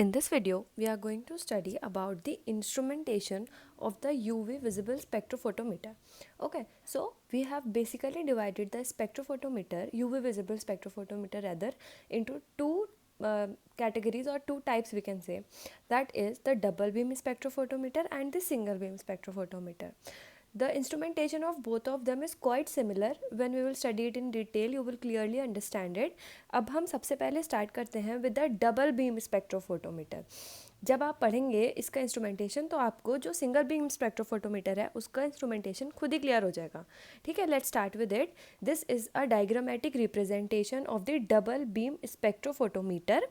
In this video, we are going to study about the instrumentation of the UV visible spectrophotometer. Okay, so we have basically divided the spectrophotometer, UV visible spectrophotometer rather, into two categories or two types we can say. That is the double beam spectrophotometer and the single beam spectrophotometer. The instrumentation of both of them is quite similar. When we will study it in detail, you will clearly understand it. अब हम सबसे पहले start करते हैं with the double beam spectrophotometer. जब आप पढ़ेंगे इसका इंस्ट्रूमेंटेशन तो आपको जो सिंगल बीम स्पेक्ट्रोफोटोमीटर है उसका इंस्ट्रूमेंटेशन खुद ही क्लियर हो जाएगा. ठीक है, let's start with it. This is a diagrammatic representation of the double beam spectrophotometer.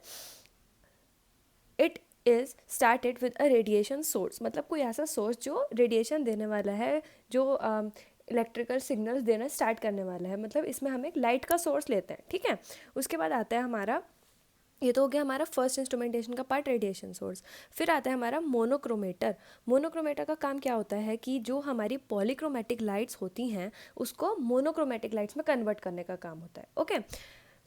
It is started with a radiation source, मतलब कोई ऐसा सोर्स जो रेडिएशन देने वाला है, जो इलेक्ट्रिकल सिग्नल्स देना स्टार्ट करने वाला है. मतलब इसमें हम एक लाइट का सोर्स लेते हैं. ठीक है, उसके बाद आता है हमारा, ये तो हो गया हमारा फर्स्ट इंस्ट्रूमेंटेशन का पार्ट, रेडिएशन सोर्स. फिर आता है हमारा मोनोक्रोमेटर. मोनोक्रोमेटर का काम क्या होता है कि जो हमारी पॉलीक्रोमेटिक लाइट्स होती हैं उसको मोनोक्रोमेटिक लाइट्स में कन्वर्ट करने का काम होता है. ओके,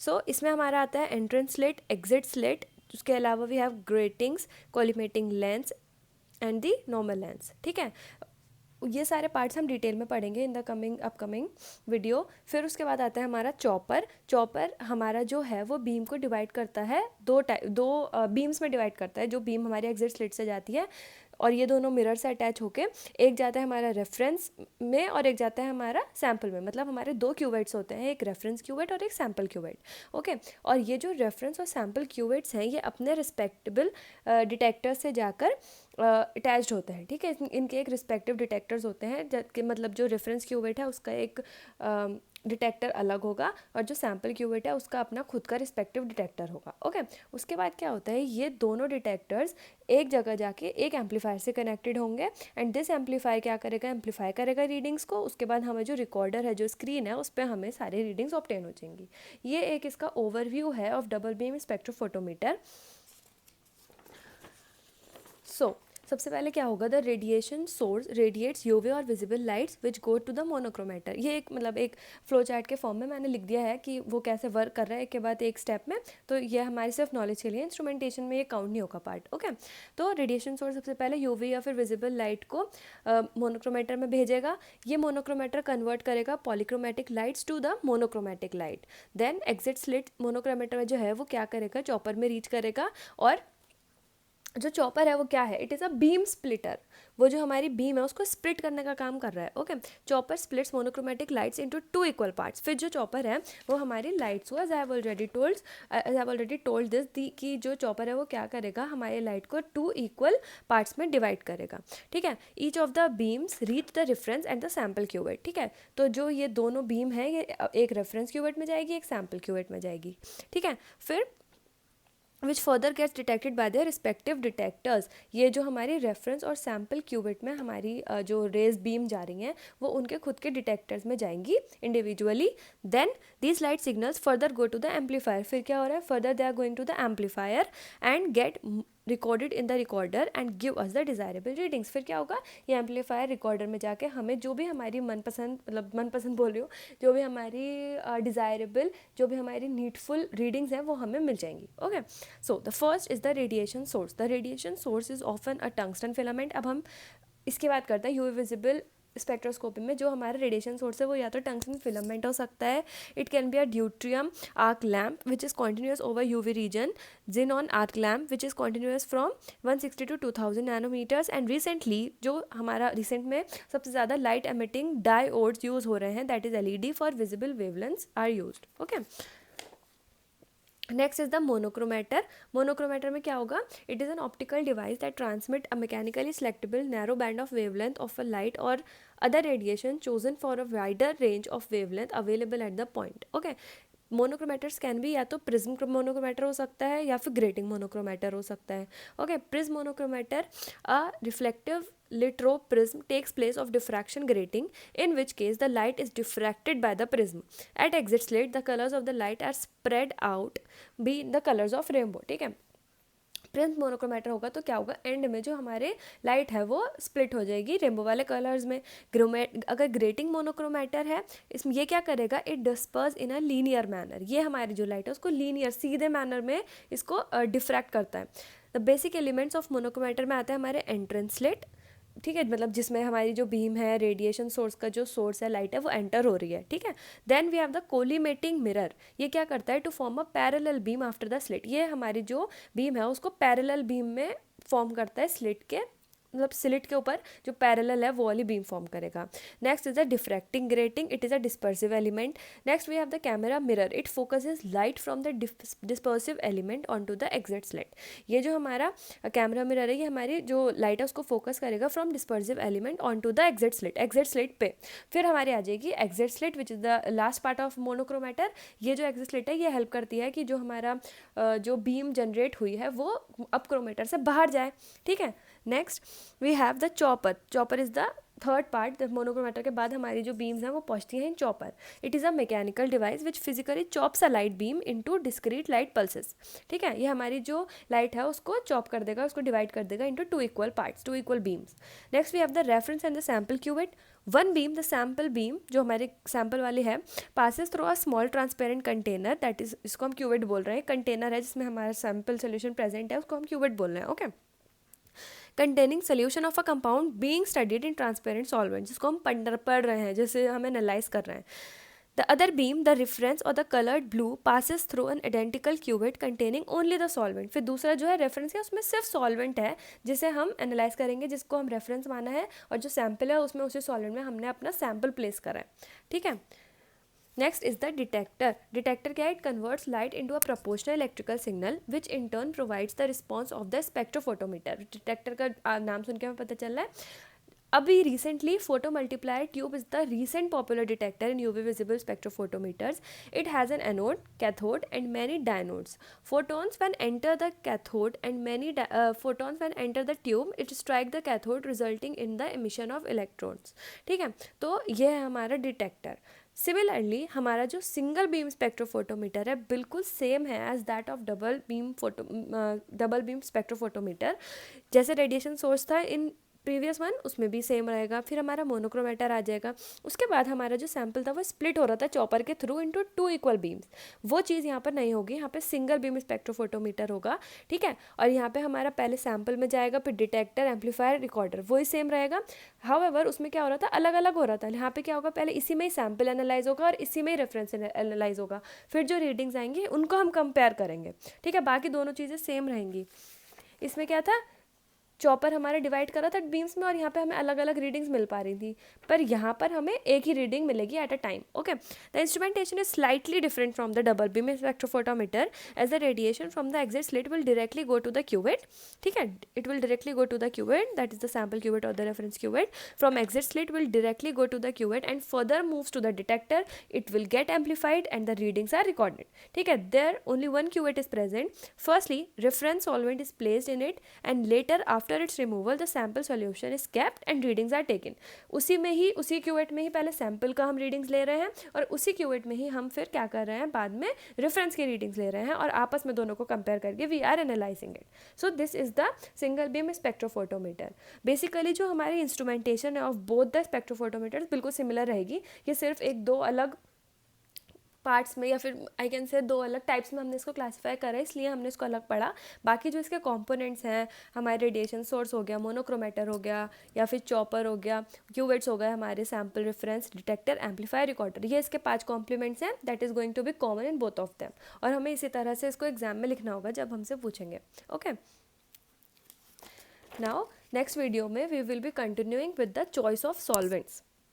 सो इसमें हमारा आता है एंट्रेंस स्लिट, एग्जिट स्लिट. उसके अलावा we have gratings, collimating lens and the normal lens. ठीक है, ये सारे पार्ट्स हम डिटेल में पढ़ेंगे इन द अपकमिंग वीडियो. फिर उसके बाद आता है हमारा चॉपर. चॉपर हमारा जो है वो बीम को डिवाइड करता है दो बीम्स में डिवाइड करता है. जो बीम हमारे एग्जिट स्लिट से जाती है और ये दोनों मिरर से अटैच होके एक जाता है हमारा रेफरेंस में और एक जाता है हमारा सैम्पल में. मतलब हमारे दो क्यूवेट्स होते हैं, एक रेफरेंस क्यूवेट और एक सैम्पल क्यूवेट. ओके, और ये जो रेफरेंस और सैम्पल क्यूवेट्स हैं ये अपने रिस्पेक्टेबल डिटेक्टर से जाकर अटैच्ड होते हैं. ठीक है, इनके एक रिस्पेक्टिव डिटेक्टर्स होते हैं. मतलब जो रेफरेंस क्यूवेट है उसका एक डिटेक्टर अलग होगा और जो सैम्पल क्यूवेट है उसका अपना खुद का रिस्पेक्टिव डिटेक्टर होगा. ओके, उसके बाद क्या होता है, ये दोनों डिटेक्टर्स एक जगह जाके एक एम्पलीफायर से कनेक्टेड होंगे एंड दिस एम्पलीफायर क्या करेगा, एम्पलीफाई करेगा रीडिंग्स को. उसके बाद हमें जो रिकॉर्डर है, जो स्क्रीन है, उस पर हमें सारी रीडिंग्स ऑब्टेन हो जाएंगी. ये एक इसका ओवरव्यू है of double beam spectrophotometer. So सबसे पहले क्या होगा, the radiation source radiates UV और visible lights which go to the monochromator. ये एक फ्लो चार्ट के फॉर्म में मैंने लिख दिया है कि वो कैसे वर्क कर रहा है एक के बाद एक स्टेप में. तो ये हमारी सिर्फ नॉलेज के लिए, इंस्ट्रूमेंटेशन में ये काउंट नहीं होगा पार्ट. ओके, तो रेडिएशन सोर्स सबसे पहले यूवी या फिर विजिबल लाइट को मोनोक्रोमेटर में भेजेगा. ये मोनोक्रोमेटर कन्वर्ट करेगा polychromatic lights to the monochromatic light. Then exit slit monochromator जो है वो क्या करेगा, चॉपर में रीच करेगा. और जो चॉपर है वो क्या है, it is a beam splitter. वो जो हमारी बीम है उसको स्प्लिट करने का काम कर रहा है. Okay, chopper splits monochromatic lights into two equal parts. फिर जो चॉपर है वो हमारी लाइट्स को, as I have already told this कि जो चॉपर है वो क्या करेगा, हमारे लाइट को टू इक्वल पार्ट्स में डिवाइड करेगा. ठीक है, each of the beams reach the reference and the sample cuvette. ठीक है, तो जो ये दोनों बीम है ये एक रेफरेंस क्यूवेट में जाएगी, एक सैम्पल क्यूवेट में जाएगी. ठीक है, फिर which further gets detected by their respective detectors. ये जो हमारी रेफरेंस और सैम्पल क्यूबिट में हमारी जो रेज बीम जा रही हैं वो उनके खुद के डिटेक्टर्स में जाएंगी individually. Then these light signals further go to the amplifier. फिर क्या हो रहा है, further they are going to the amplifier and get recorded in the recorder and give us the desirable readings. फिर क्या होगा, ये एम्पलीफायर रिकॉर्डर में जाके हमें जो भी हमारी मनपसंद बोल रही हूँ, जो भी हमारी डिज़ायरेबल, जो भी हमारी नीडफुल रीडिंग्स हैं वो हमें मिल जाएंगी. Okay, so the first is the radiation source. The radiation source is often a tungsten filament. अब हम इसकी बात करते हैं. यूवी विजिबल स्पेक्ट्रोस्कोपी में जो हमारा रेडिएशन सोर्स है वो या तो टंगस्टन फिलामेंट हो सकता है, it can be a deuterium arc lamp which is continuous over UV region, xenon arc lamp which is continuous from 160 to 2000 nanometers. And recently जो हमारा रिसेंट में सबसे ज़्यादा लाइट एमिटिंग डायोड्स यूज़ हो रहे हैं, that is LED for visible wavelengths are used. Okay, next is the monochromator. Monochromator में क्या होगा, it is an optical device that transmit a mechanically selectable narrow band of wavelength of a light or other radiation chosen for a wider range of wavelength available at the point. Okay, monochromators can भी या तो prism monochromator हो सकता है या फिर grating monochromator हो सकता है. Okay, prism monochromator a reflective lit row prism takes place of diffraction grating, in which case the light is diffracted by the prism. At exit slit the colors of the light are spread out be the colors of rainbow. ठीक है, prism monochromator होगा तो क्या होगा, and में जो हमारे light है वो स्प्लिट हो जाएगी रेनबो वाले कलर्स में. अगर ग्रेटिंग मोनोक्रोमेटर है इसमें ये क्या करेगा, it disperse in a linear manner. ये हमारी जो लाइट है उसको लीनियर सीधे मैनर में इसको डिफ्रैक्ट करता है. The basic elements of monochromator में आता है हमारे एंट्रेंस स्लिट, ठीक है, मतलब जिसमें हमारी जो बीम है, रेडिएशन सोर्स का जो सोर्स है, लाइट है, वो एंटर हो रही है, ठीक है। Then we have the collimating mirror, ये क्या करता है, to form a parallel beam after the slit, ये हमारी जो बीम है उसको पैरेलल बीम में फॉर्म करता है, स्लिट के मतलब स्लिट के ऊपर जो पैरेलल है वो वाली बीम फॉर्म करेगा। Next is the diffracting grating, it is a dispersive element. Next we have the camera mirror, it focuses light from the dispersive element on to the exit slit, ये जो हमारा camera mirror है ये हमारी जो light है उसको focus करेगा from dispersive element on to the exit slit पे। फिर हमारी आ जाएगी exit slit which is the last part of monochromator. ये जो एग्जिट स्लिट है ये हेल्प करती है कि जो हमारा जो बीम जनरेट हुई है वो अब क्रोमेटर से बाहर जाए, ठीक है। Next we have the chopper, chopper is the third part, monochromator के बाद हमारी जो बीम्स हैं वो पहुंचती हैं in chopper. It is a mechanical device which physically chops a light beam into discrete light pulses, ठीक है। ये हमारी जो लाइट है उसको चॉप कर देगा, उसको डिवाइड कर देगा into 2 equal parts, 2 equal beams. Next we have the reference and the sample cuvette. One beam, the sample beam जो हमारे सैम्पल वाली है, passes through a small transparent container, that is, इसको हम क्यूवेट बोल रहे हैं, कंटेनर है जिसमें हमारा सैम्पल सोल्यूशन प्रेजेंट है उसको हम क्यूवेट बोल रहे हैं, okay. Containing solution of a compound being studied in transparent solvent, जिसको हम पढ़ रहे हैं, जैसे हम एनालाइज कर रहे हैं। The other beam, the reference और the coloured blue passes through an identical cuvette containing only the solvent. फिर दूसरा जो है रेफरेंस है उसमें सिर्फ सॉल्वेंट है जिसे हम एनालाइज करेंगे, जिसको हम रेफरेंस माना है, और जो सैम्पल है उसमें उसी सॉल्वेंट में हमने अपना सैम्पल प्लेस करा है, ठीक है। Next is the detector. Detector क्या है, it converts light into a proportional electrical signal which in turn provides the response of the spectrophotometer. Detector का नाम सुन के हमें पता चल रहा है। अभी recently photo multiplier tube is the recent popular detector in UV visible spectrophotometers. It has an anode, cathode and many diodes. Photons when enter the cathode and many photons when enter the tube, it strike the cathode resulting in the emission of electrons, ठीक है। तो ये है हमारा detector. Similarly हमारा जो single beam spectrophotometer है बिल्कुल सेम है as that of double beam spectrophotometer. जैसे रेडिएशन सोर्स था इन प्रीवियस वन उसमें भी सेम रहेगा। फिर हमारा मोनोक्रोमेटर आ जाएगा। उसके बाद हमारा जो सैम्पल था वो स्प्लिट हो रहा था चॉपर के थ्रू इनटू 2 इक्वल बीम्स, वो चीज़ यहाँ पर नहीं होगी, यहाँ पे सिंगल बीम स्पेक्ट्रोफोटोमीटर होगा, ठीक है। और यहाँ पे हमारा पहले सैम्पल में जाएगा, फिर डिटेक्टर, एम्पलीफायर, रिकॉर्डर, वही सेम रहेगा। हाउएवर उसमें क्या हो रहा था, अलग अलग हो रहा था। यहाँ पे क्या होगा, पहले इसी में ही सैम्पल एनालाइज होगा और इसी में ही रेफरेंस एनालाइज होगा, फिर जो रीडिंग्स आएंगी उनको हम कंपेयर करेंगे, ठीक है। बाकी दोनों चीज़ें सेम रहेंगी। इसमें क्या था, चॉपर हमारे डिवाइड करा था बीम्स में और यहाँ पे हमें अलग अलग रीडिंग्स मिल पा रही थी, पर यहाँ पर हमें एक ही रीडिंग मिलेगी at a time, okay. The instrumentation is slightly different from the double beam spectrophotometer as the radiation from the exit slit will directly go to the cuvette, ठीक है। It will directly go to the cuvette, that is the sample cuvette और the reference cuvette. From exit slit will directly go to the cuvette and further moves to the detector, it will gate amplified and the readings are recorded, ठीक है। There only one cuvette is present. Firstly reference solvent is placed in it and later after its removal the sample solution is kept and readings are taken. उसी में ही, उसी cuvette में ही पहले sample का हम readings ले रहे हैं और उसी क्यूवेट में ही हम फिर क्या कर रहे हैं, बाद में रेफरेंस की रीडिंग्स ले रहे हैं और आपस में दोनों को कंपेयर करके we are analysing it. So this is the single beam spectrophotometer. Basically जो हमारी इंस्ट्रूमेंटेशन है ऑफ बोथ द स्पेक्ट्रोफोटोमीटर्स बिल्कुल सिमिलर रहेगी। ये सिर्फ एक दो अलग पार्ट्स में या फिर आई कैन से दो अलग टाइप्स में हमने इसको क्लासीफाई करा है, इसलिए हमने इसको अलग पढ़ा। बाकी जो इसके कंपोनेंट्स हैं, हमारे रेडिएशन सोर्स हो गया, मोनोक्रोमेटर हो गया, या फिर चॉपर हो गया, क्यूवेट्स हो गए हमारे, sample, reference, detector, amplifier, recorder, ये इसके 5 कॉम्प्लीमेंट्स हैं that is going to be common in both of them. और हमें इसी तरह से इसको एग्जाम में लिखना होगा जब हमसे पूछेंगे, ओके। नाउ नेक्स्ट वीडियो में we will be continuing with the choice of solvents.